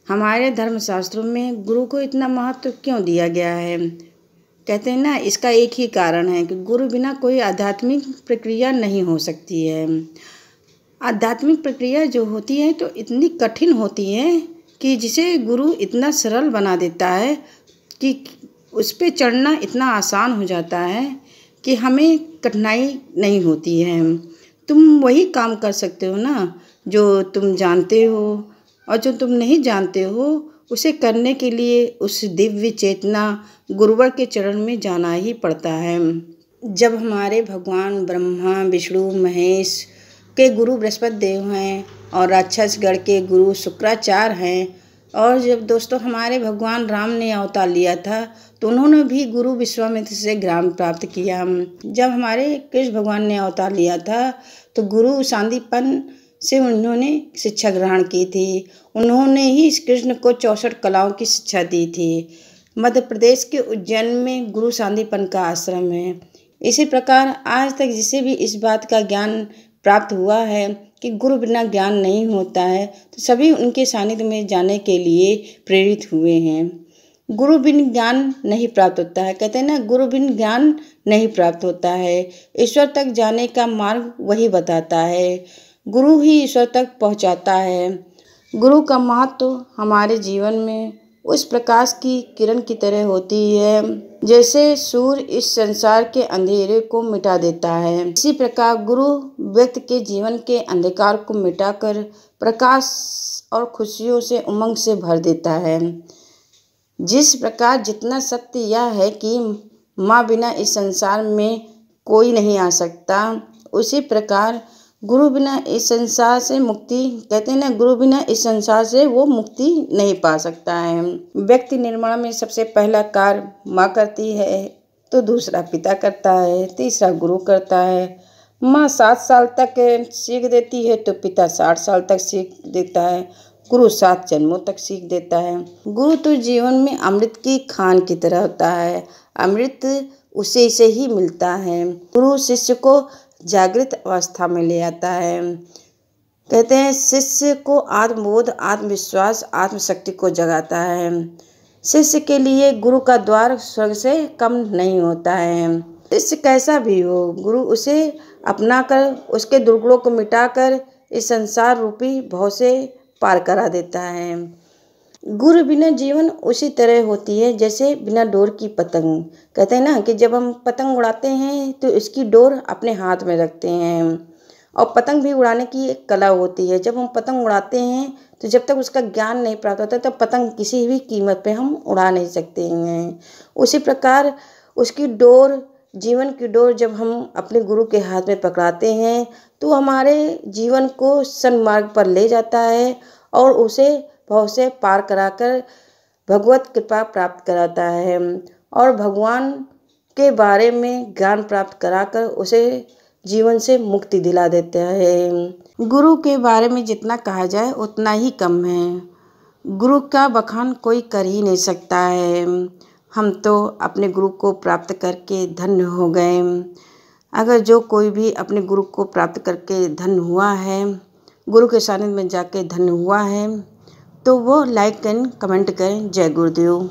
हमारे धर्मशास्त्रों में गुरु को इतना महत्व क्यों दिया गया है? कहते हैं ना, इसका एक ही कारण है कि गुरु बिना कोई आध्यात्मिक प्रक्रिया नहीं हो सकती है। आध्यात्मिक प्रक्रिया जो होती है तो इतनी कठिन होती है कि जिसे गुरु इतना सरल बना देता है कि उस पे चढ़ना इतना आसान हो जाता है कि हमें कठिनाई नहीं होती है। तुम वही काम कर सकते हो ना जो तुम जानते हो, और जो तुम नहीं जानते हो उसे करने के लिए उस दिव्य चेतना गुरुवर के चरण में जाना ही पड़ता है। जब हमारे भगवान ब्रह्मा विष्णु महेश के गुरु बृहस्पति देव हैं और राक्षसगढ़ के गुरु शुक्राचार्य हैं, और जब दोस्तों हमारे भगवान राम ने अवतार लिया था तो उन्होंने भी गुरु विश्वामित्र से ज्ञान प्राप्त किया। जब हमारे कृष्ण भगवान ने अवतार लिया था तो गुरु सांदीपन से उन्होंने शिक्षा ग्रहण की थी। उन्होंने ही कृष्ण को 64 कलाओं की शिक्षा दी थी। मध्य प्रदेश के उज्जैन में गुरु सांदीपन का आश्रम है। इसी प्रकार आज तक जिसे भी इस बात का ज्ञान प्राप्त हुआ है कि गुरु बिना ज्ञान नहीं होता है, तो सभी उनके सानिध्य में जाने के लिए प्रेरित हुए हैं। गुरु बिन ज्ञान नहीं प्राप्त होता है। कहते हैं ना, गुरु बिन ज्ञान नहीं प्राप्त होता है। ईश्वर तक जाने का मार्ग वही बताता है। गुरु ही ईश्वर तक पहुंचाता है। गुरु का महत्व हमारे जीवन में उस प्रकाश की किरण की तरह होती है जैसे सूर्य इस संसार के अंधेरे को मिटा देता है। इसी प्रकार गुरु व्यक्ति के जीवन के अंधकार को मिटाकर प्रकाश और खुशियों से उमंग से भर देता है। जिस प्रकार जितना सत्य यह है कि माँ बिना इस संसार में कोई नहीं आ सकता, उसी प्रकार गुरु बिना इस संसार से मुक्ति, कहते हैं ना, गुरु बिना इस संसार से वो मुक्ति नहीं पा सकता है। व्यक्ति निर्माण में सबसे पहला कार्य माँ करती है, तो दूसरा पिता करता है, तीसरा गुरु करता है। माँ 7 साल तक सीख देती है तो पिता 60 साल तक सीख देता है, गुरु 7 जन्मों तक सीख देता है। गुरु तो जीवन में अमृत की खान की तरह होता है। अमृत उसी से ही मिलता है। गुरु शिष्य को जागृत अवस्था में ले आता है। कहते हैं, शिष्य को आत्मबोध, आत्मविश्वास, आत्मशक्ति को जगाता है। शिष्य के लिए गुरु का द्वार स्वर्ग से कम नहीं होता है। शिष्य कैसा भी हो, गुरु उसे अपनाकर उसके दुर्गुणों को मिटाकर इस संसार रूपी भव से पार करा देता है। गुरु बिना जीवन उसी तरह होती है जैसे बिना डोर की पतंग। कहते हैं ना कि जब हम पतंग उड़ाते हैं तो इसकी डोर अपने हाथ में रखते हैं, और पतंग भी उड़ाने की एक कला होती है। जब हम पतंग उड़ाते हैं तो जब तक उसका ज्ञान नहीं प्राप्त होता तब पतंग किसी भी कीमत पे हम उड़ा नहीं सकते हैं। उसी प्रकार उसकी डोर, जीवन की डोर जब हम अपने गुरु के हाथ में पकड़ाते हैं तो हमारे जीवन को सन्मार्ग पर ले जाता है और उसे भव से पार कराकर भगवत कृपा प्राप्त कराता है, और भगवान के बारे में ज्ञान प्राप्त कराकर उसे जीवन से मुक्ति दिला देता है। गुरु के बारे में जितना कहा जाए उतना ही कम है। गुरु का बखान कोई कर ही नहीं सकता है। हम तो अपने गुरु को प्राप्त करके धन्य हो गए। अगर जो कोई भी अपने गुरु को प्राप्त करके धन्य हुआ है, गुरु के सानिध्य में जाके धन्य हुआ है, तो वो लाइक करें, कमेंट करें। जय गुरुदेव।